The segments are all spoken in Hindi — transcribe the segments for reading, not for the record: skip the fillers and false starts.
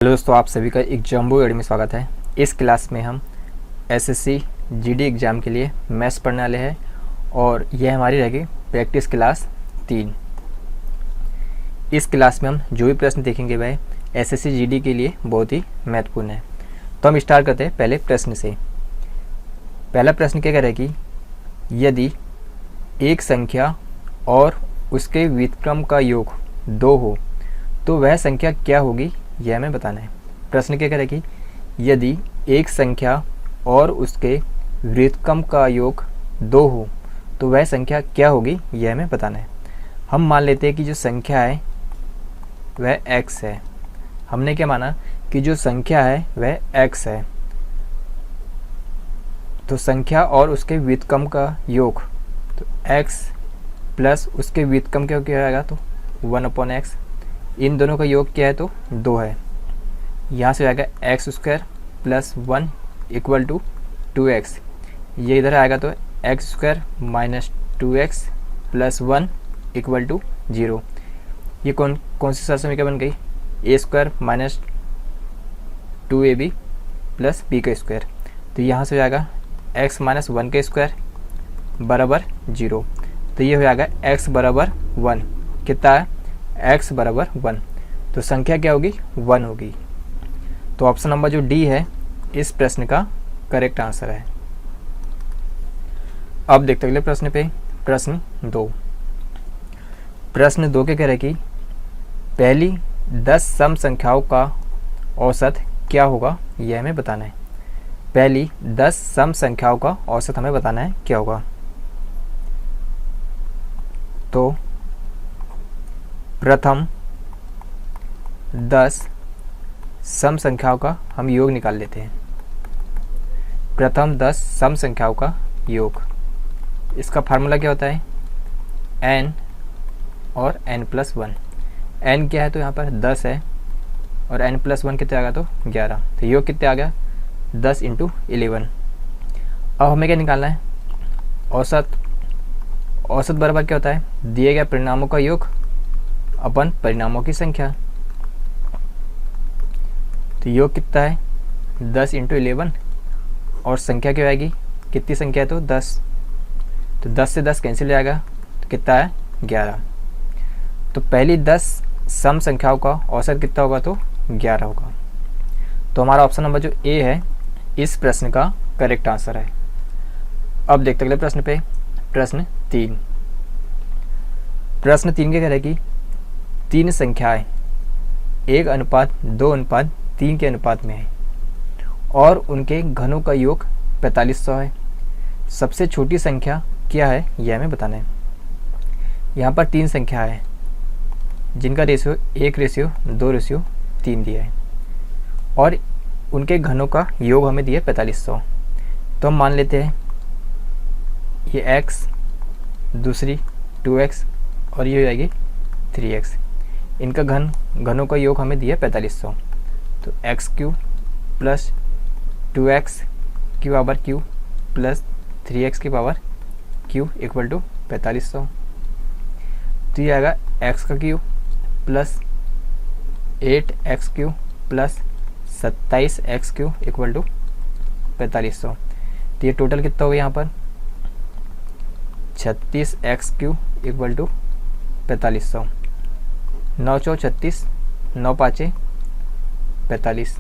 हेलो दोस्तों, आप सभी का एक जम्बो एड में स्वागत है। इस क्लास में हम एसएससी जीडी एग्ज़ाम के लिए मैथ्स पढ़ने वाले हैं और यह हमारी रहेगी प्रैक्टिस क्लास 3। इस क्लास में हम जो भी प्रश्न देखेंगे वह एसएससी जीडी के लिए बहुत ही महत्वपूर्ण है। तो हम स्टार्ट करते हैं पहले प्रश्न से। पहला प्रश्न क्या कह रहा है कि यदि एक संख्या और उसके व्युत्क्रम का योग 2 हो तो वह संख्या क्या होगी, यह हमें बताना है। प्रश्न क्या कह रहा है कि यदि एक संख्या और उसके व्युत्क्रम का योग 2 हो तो वह संख्या क्या होगी, यह हमें बताना है। हम मान लेते हैं कि जो संख्या है वह x है। हमने क्या माना कि जो संख्या है वह x है, तो संख्या और उसके व्युत्क्रम का योग तो x प्लस उसके व्युत्क्रम क्या हो आएगा तो 1/x। इन दोनों का योग क्या है तो 2 है। यहाँ से आएगा x² plus 1 equal to 2x। ये इधर आएगा तो x² minus 2x plus 1 equal to 0। ये कौन सी सरल समीकरण बन गई, a² minus 2ab plus b का स्क्वायर। तो यहाँ से हो जाएगा x माइनस 1 का स्क्वायर बराबर 0। तो ये हो जाएगा x बराबर 1। कितना है, x बराबर 1। तो संख्या क्या होगी, 1 होगी। तो ऑप्शन नंबर जो डी है इस प्रश्न का करेक्ट आंसर है। अब देखते अगले प्रश्न पे, प्रश्न 2। प्रश्न 2 के कह रहे कि पहली 10 सम संख्याओं का औसत क्या होगा, यह हमें बताना है। पहली 10 सम संख्याओं का औसत हमें बताना है क्या होगा। तो प्रथम 10 सम संख्याओं का हम योग निकाल लेते हैं। प्रथम 10 सम संख्याओं का योग, इसका फार्मूला क्या होता है, n और n प्लस 1। n क्या है तो यहाँ पर 10 है और n प्लस 1 कितने आ गया तो 11। तो योग कितने आ गया 10 × 11। अब हमें क्या निकालना है, औसत। औसत बराबर क्या होता है, दिए गए परिणामों का योग अपन परिणामों की संख्या। तो योग कितना है 10 × 11 और संख्या क्या आएगी, कितनी संख्या है तो 10। तो 10 से 10 कैंसिल हो जाएगा तो कितना है 11। तो पहली 10 सम संख्याओं का औसत कितना होगा तो 11 होगा। तो हमारा ऑप्शन नंबर जो ए है इस प्रश्न का करेक्ट आंसर है। अब देखते अगले प्रश्न पे, प्रश्न 3। प्रश्न 3 के कह रहे हैं कि 3 संख्याएं 1:2:3 के अनुपात में है और उनके घनों का योग 4500 है। सबसे छोटी संख्या क्या है, यह हमें बताना है। यहाँ पर 3 संख्या है जिनका रेशियो 1:2:3 दिया है और उनके घनों का योग हमें दिया 4500। तो हम मान लेते हैं ये x, दूसरी 2x और ये हो जाएगी 3x। इनका घनों का योग हमें दिया 4500। तो x³ प्लस 2x की पावर q प्लस 3x की पावर q इक्वल टू 4500। तो ये आएगा x का cube plus 8x³ plus 27x³ equal to 4500। तो ये टोटल कितना हो गया यहाँ पर 36x³ इक्वल टू 4500। 9 × 4 = 36, 9 × 5 = 45।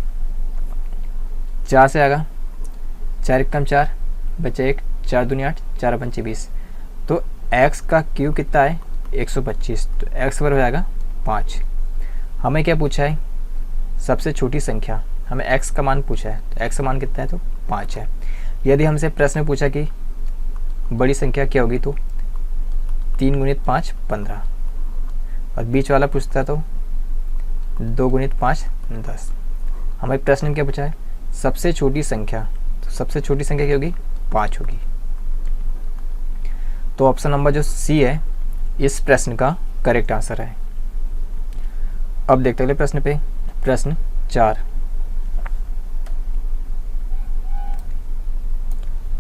4 से आएगा 4 × 4 बचा 1, 4 दूनी 8, 4 × 5 = 20। तो x का क्यूब कितना है 125। तो x बराबर हो जाएगा 5। हमें क्या पूछा है, सबसे छोटी संख्या, हमें x का मान पूछा है। तो x का मान कितना है तो 5 है। यदि हमसे प्रश्न पूछा कि बड़ी संख्या क्या होगी तो 3 × 5 = 15 और बीच वाला पूछता तो 2 × 5 = 10। हमें प्रश्न में क्या पूछा है, सबसे छोटी संख्या। तो सबसे छोटी संख्या क्या होगी 5 होगी। तो ऑप्शन नंबर जो सी है इस प्रश्न का करेक्ट आंसर है। अब देखते अगले प्रश्न पे, प्रश्न 4।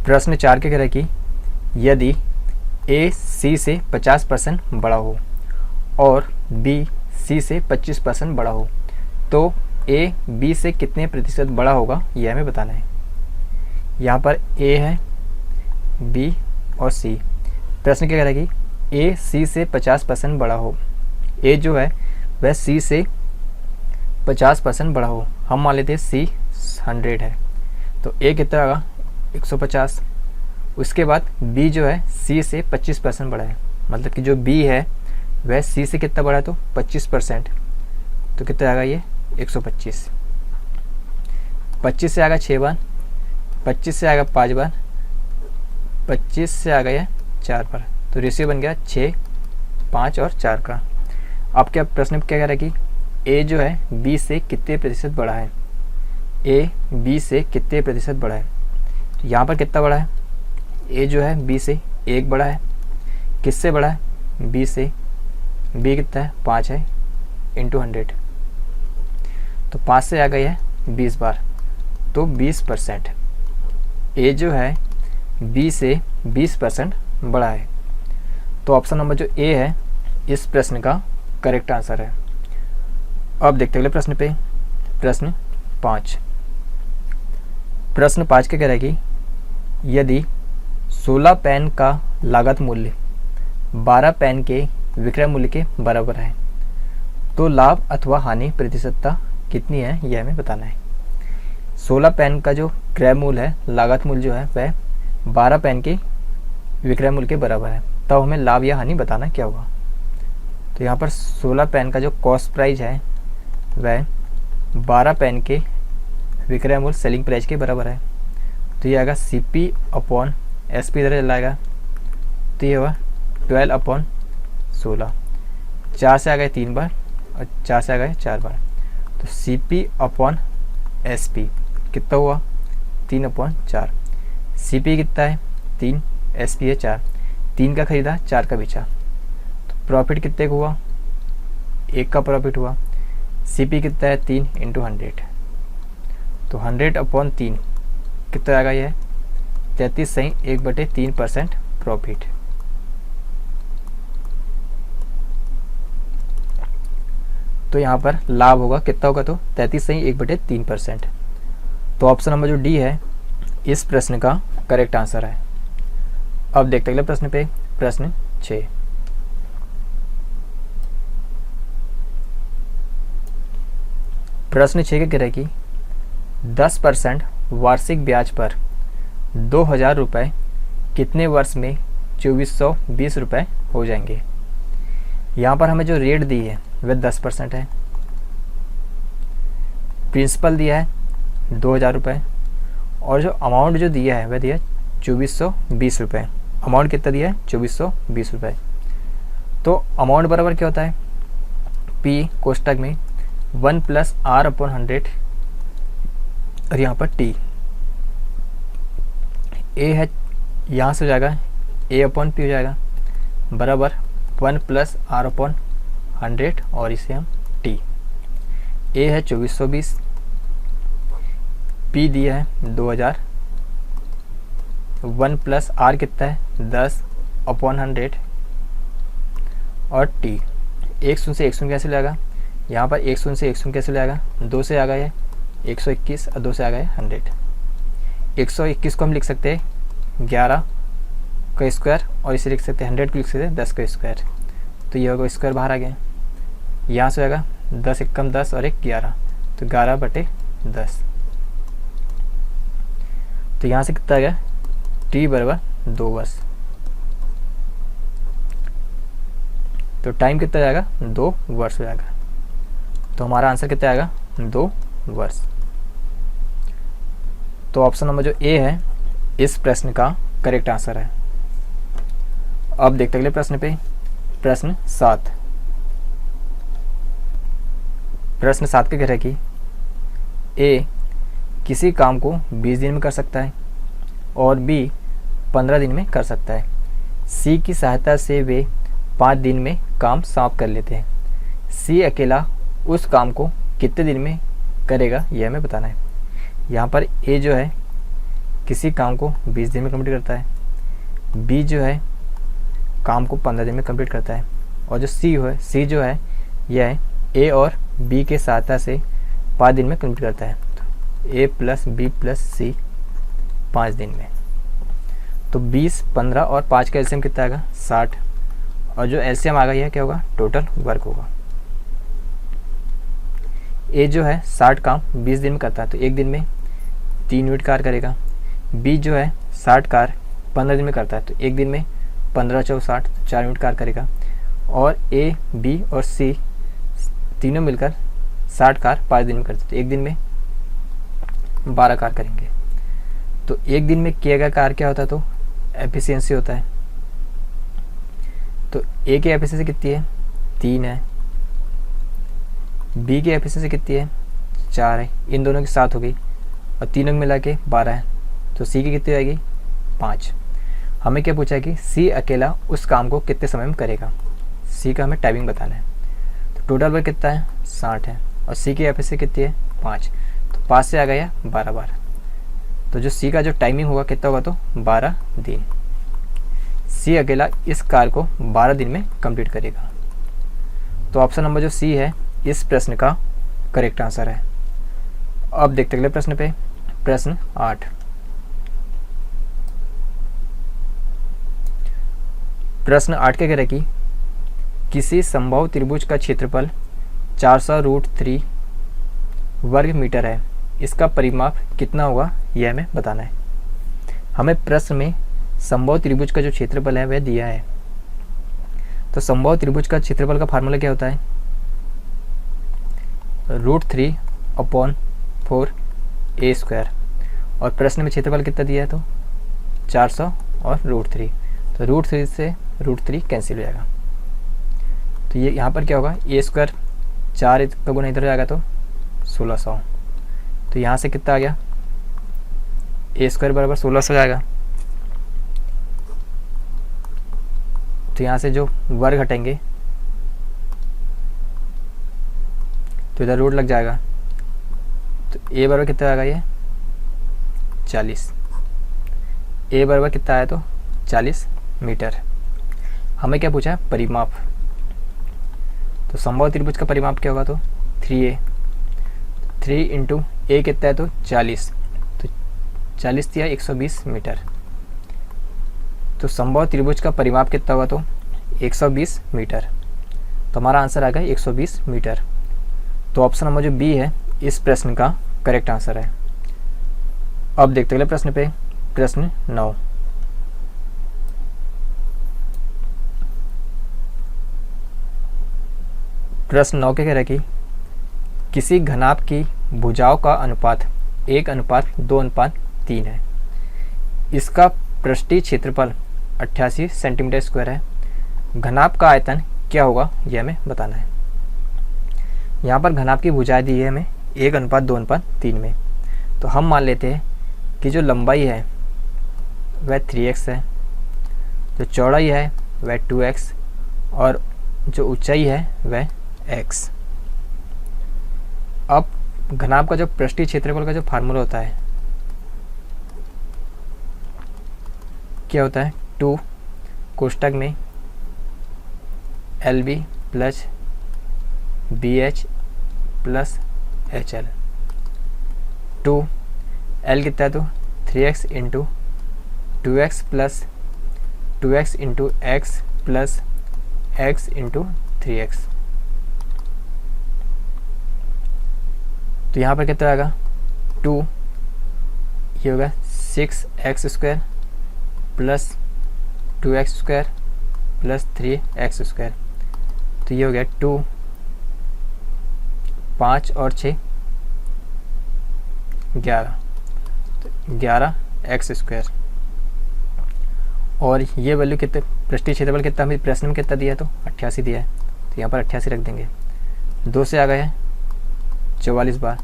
प्रश्न 4 के कह रहे कि यदि a c से 50% बड़ा हो और b c से 25% बड़ा हो तो ए बी से कितने प्रतिशत बड़ा होगा ये हमें बताना है। यहाँ पर ए है, बी और सी। प्रश्न क्या कह रहा है कि ए सी से 50% बड़ा हो। ए जो है वह सी से 50% बड़ा हो। हम मान लेते हैं सी 100 है, तो ए कितना होगा 150। उसके बाद बी जो है सी से 25% बड़ा है, मतलब कि जो बी है वह सी से कितना बड़ा है तो 25%, तो कितना आएगा ये 125। 25 से आएगा 6 बार, 25 से आएगा 5 बार, 25 से आ गया 4 बार, तो रेशियो बन गया 6, 5 और 4 का। अब क्या प्रश्न क्या कह रहा है कि ए जो है बी से कितने प्रतिशत बड़ा है। ए बी से कितने प्रतिशत बड़ा है, तो यहाँ पर कितना बड़ा है, ए जो है बी से 1 बड़ा है। किससे बड़ा है, बी से। बी कितना है 5 है, इंटू 100, तो 5 से आ गई है 20 बार, तो 20%। ए जो है बी से 20% बड़ा है। तो ऑप्शन नंबर जो ए है इस प्रश्न का करेक्ट आंसर है। अब देखते अगले प्रश्न पे, प्रश्न 5। प्रश्न 5 क्या कह रहा है कि यदि 16 पेन का लागत मूल्य 12 पेन के विक्रय मूल्य के बराबर है तो लाभ अथवा हानि प्रतिशतता कितनी है यह हमें बताना है। 16 पेन का जो क्रय मूल्य है, लागत मूल्य जो है वह 12 पेन के विक्रय मूल्य के बराबर है, तब हमें लाभ या हानि बताना क्या होगा। तो यहाँ पर 16 पेन का जो कॉस्ट प्राइस है वह 12 पेन के विक्रय मूल्य सेलिंग प्राइस के बराबर है, तो ये आएगा CP अपॉन SP इधर लाएगा, तो ये होगा 12/16। 4 से आ गए 3 बार और 4 से आ गए 4 बार, तो CP अपॉन SP कितना हुआ 3/4। CP कितना है 3, SP है 4, 3 का खरीदा 4 का बेचा, तो प्रॉफिट कितने का हुआ 1 का प्रॉफिट हुआ। CP कितना है 3 इंटू 100, तो 100/3 कितना आएगा ये 33.1/3% प्रॉफिट। तो यहाँ पर लाभ होगा कितना होगा तो 33.1/3%। तो ऑप्शन नंबर जो डी है इस प्रश्न का करेक्ट आंसर है। अब देखते अगले प्रश्न पे, प्रश्न 6। प्रश्न 6 के कह रहा है कि 10% वार्षिक ब्याज पर 2000 रुपये कितने वर्ष में 2420 रुपये हो जाएंगे। यहाँ पर हमें जो रेट दी है वह 10% है, प्रिंसिपल दिया है 2000 रुपये, और जो अमाउंट जो दिया है वह दिया है 2420 रुपये। अमाउंट कितना दिया है 2420 रुपये। तो अमाउंट बराबर क्या होता है, P कोष्टक में 1 + R/100 और यहाँ पर T। A है यहाँ से हो जाएगा A/P हो जाएगा बराबर 1 + R/100 और इसे हम T। A है 2420, P दिया है 2000, 1 + R कितना है 10/100 और T। 1 शून्य से 1 शून्य कैसे लगेगा, यहाँ पर 1 शून्य से 1 शून्य कैसे लगेगा, 2 से आ गया है 121 और 2 से आ गया है 100। 121 को हम लिख सकते हैं 11 का स्क्वायर और इसे लिख सकते हैं 100 को लिख सकते हैं 10 का स्क्वायर, तो ये होगा स्क्वायर बाहर आ गया। यहाँ से आएगा 10 × 10 और 1 11, तो 11/10। तो यहाँ से कितना आ गया T बराबर 2 वर्ष। तो टाइम कितना जाएगा 2 वर्ष हो जाएगा, तो हमारा आंसर कितना आएगा 2 वर्ष। तो ऑप्शन नंबर जो ए है इस प्रश्न का करेक्ट आंसर है। अब देखते अगले प्रश्न पे, प्रश्न 7। प्रश्न 7 के कह रहा है कि ए किसी काम को 20 दिन में कर सकता है और बी 15 दिन में कर सकता है। सी की सहायता से वे 5 दिन में काम समाप्त कर लेते हैं। सी अकेला उस काम को कितने दिन में करेगा यह हमें बताना है। यहाँ पर ए जो है किसी काम को 20 दिन में कंप्लीट करता है, बी जो है काम को 15 दिन में कंप्लीट करता है, और जो सी जो है यह ए और बी के सहायता से 5 दिन में कंप्लीट करता है। तो ए प्लस बी प्लस सी 5 दिन में। तो 20, 15 और 5 का एलसीएम कितना आएगा 60, और जो एलसीएम आ गई है क्या होगा टोटल वर्क होगा। ए जो है 60 काम 20 दिन में करता है तो 1 दिन में 3 यूनिट कार्य करेगा। बी जो है 60 कार्य 15 दिन में करता है तो 1 दिन में 15 चौक 60 4 यूनिट कार्य करेगा। और ए बी और सी तीनों मिलकर 60 कार्य 5 दिन में करते हैं तो 1 दिन में 12 कार्य करेंगे। तो 1 दिन में किया गया कार्य क्या होता है तो एफिशिएंसी होता है। तो ए की एफिशिएंसी कितनी है 3 है, बी की एफिशिएंसी कितनी है 4 है, इन दोनों की 7 हो गई और तीनों मिला के 12 है। तो सी की कितनी आएगी 5। हमें क्या पूछा है कि सी अकेला उस काम को कितने समय में करेगा, सी का हमें टाइमिंग बताना है। तो टोटल वर्क कितना है 60 है और सी की एफिशिएंसी कितनी है 5, तो 5 से आ गया 12 बार। तो जो सी का जो टाइमिंग होगा कितना होगा तो 12 दिन। सी अकेला इस कार्य को 12 दिन में कंप्लीट करेगा। तो ऑप्शन नंबर जो सी है इस प्रश्न का करेक्ट आंसर है। अब देखते अगले प्रश्न पे, प्रश्न 8। प्रश्न 8 क्या कह रहा है कि किसी संभव त्रिभुज का क्षेत्रफल 400√3 वर्ग मीटर है, इसका परिमाप कितना होगा यह हमें बताना है। हमें प्रश्न में संभव त्रिभुज का जो क्षेत्रफल है वह दिया है। तो संभव त्रिभुज का क्षेत्रफल का फार्मूला क्या होता है √3/4 और प्रश्न में क्षेत्रफल कितना दिया है तो 400 और √3, तो √3 से √3 कैंसिल हो जाएगा। तो ये यहाँ पर क्या होगा a², 4 का गुना इधर जाएगा तो 1600, तो यहाँ से कितना आ गया a² बराबर 1600 जाएगा। तो यहाँ से जो वर्ग हटेंगे तो इधर रूट लग जाएगा, तो a बराबर कितना आएगा ये 40, a बराबर कितना आया तो 40 मीटर। हमें क्या पूछा है परिमाप, तो संभव त्रिभुज का परिमाप क्या होगा तो 3a, 3 इंटू a कितना है तो 40, तो 40 दिया 120 मीटर। तो संभव त्रिभुज का परिमाप कितना होगा तो 120 मीटर। तो हमारा आंसर आ गया 120 मीटर। तो ऑप्शन नंबर जो बी है इस प्रश्न का करेक्ट आंसर है। अब देखते अगले प्रश्न पे, प्रश्न 9। प्रश्न 9 क्या कह रहा है कि किसी घनाभ की भुजाओं का अनुपात 1:2:3 है, इसका पृष्ठीय क्षेत्रफल 88 सेंटीमीटर स्क्वायर है, घनाभ का आयतन क्या होगा यह हमें बताना है। यहाँ पर घनाभ की भुजाएं दी है हमें 1:2:3 में। तो हम मान लेते हैं कि जो लंबाई है वह 3x है, जो चौड़ाई है वह 2x और जो ऊंचाई है वह x। अब घनाभ का जो पृष्ठीय क्षेत्रफल का जो फार्मूला होता है क्या होता है 2 कोष्टक में LB plus BH plus HL। 2 L कितना है तो 3x into 2x plus 2x into x plus x into 3x। तो यहाँ पर कितना आएगा 2, ये होगा 6x² plus 2x² plus 3x²। तो ये हो गया 2, 5 और 6 11, तो 11x²। और ये वैल्यू कितने पृष्ठीय क्षेत्रफल कितना हमें प्रश्न में कितना दिया है तो 88 दिया है, तो यहाँ पर 88 रख देंगे। 2 से आ गया है 44 बार,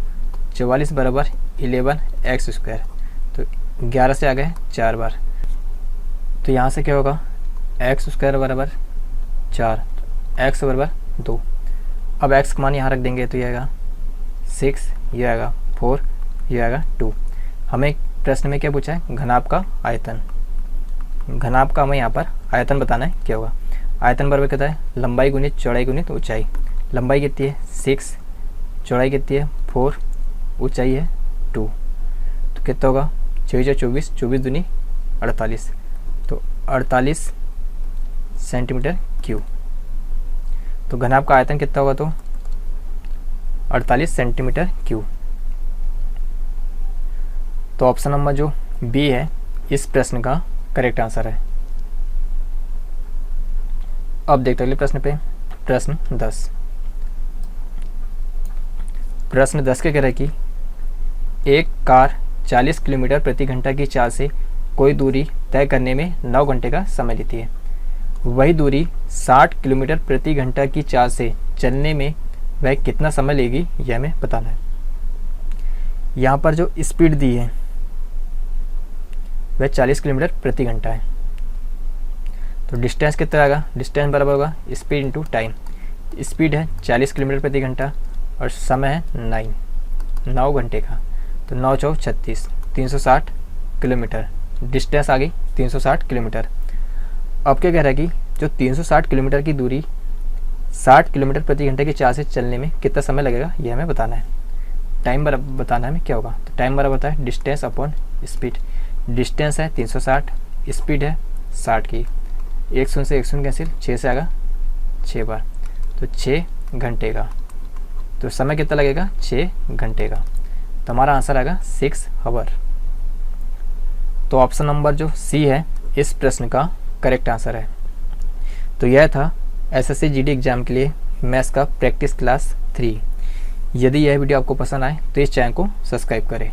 44 बराबर 11x², तो 11 से आ गए 4 बार। तो यहाँ से क्या होगा x² बराबर 4, x बराबर 2। अब x का मान यहाँ रख देंगे तो ये आएगा 6, ये आएगा 4, ये आएगा 2। हमें प्रश्न में क्या पूछा है घनाभ का आयतन, घनाभ का हमें यहाँ पर आयतन बताना है क्या होगा। आयतन बराबर कितना है लंबाई गुणित चौड़ाई गुणित ऊंचाई। लंबाई कितनी है 6, चौड़ाई कितनी है 4, ऊंचाई है 2, तो कितना होगा 6 × 24, 24 दूनी 48, तो 48 सेंटीमीटर क्यूब। तो घनाभ का आयतन कितना होगा, तो 48 सेंटीमीटर क्यूब। तो ऑप्शन नंबर जो बी है इस प्रश्न का करेक्ट आंसर है। अब देखते हैं अगले प्रश्न पे, प्रश्न 10। प्रश्न 10 के कह रहा है कि एक कार 40 किलोमीटर प्रति घंटा की चाल से कोई दूरी तय करने में 9 घंटे का समय लेती है। वही दूरी 60 किलोमीटर प्रति घंटा की चाल से चलने में वह कितना समय लेगी, यह हमें बताना है। यहाँ पर जो स्पीड दी है वह 40 किलोमीटर प्रति घंटा है। तो डिस्टेंस कितना आएगा, डिस्टेंस बराबर होगा स्पीड इंटू टाइम। स्पीड है 40 किलोमीटर प्रति घंटा और समय है 9 घंटे का, तो 9 × 4 = 36, 360 किलोमीटर। डिस्टेंस आ गई 360 किलोमीटर। अब क्या कह रहा है कि जो 360 किलोमीटर की दूरी 60 किलोमीटर प्रति घंटे की चाल से चलने में कितना समय लगेगा, यह हमें बताना है। टाइम बराबर बताना है हमें क्या होगा, तो टाइम बराबर होता है डिस्टेंस अपॉन स्पीड। डिस्टेंस है 360, स्पीड है 60 की, 1 शून्य से 1 शून्य कैंसिल, 6 से आएगा 6 बार, तो 6 घंटे का। तो समय कितना लगेगा 6 घंटे का, तो हमारा आंसर आएगा 6 आवर। तो ऑप्शन नंबर जो सी है इस प्रश्न का करेक्ट आंसर है। तो यह था एसएससी जीडी एग्जाम के लिए मैथ्स का प्रैक्टिस क्लास 3। यदि यह वीडियो आपको पसंद आए तो इस चैनल को सब्सक्राइब करें।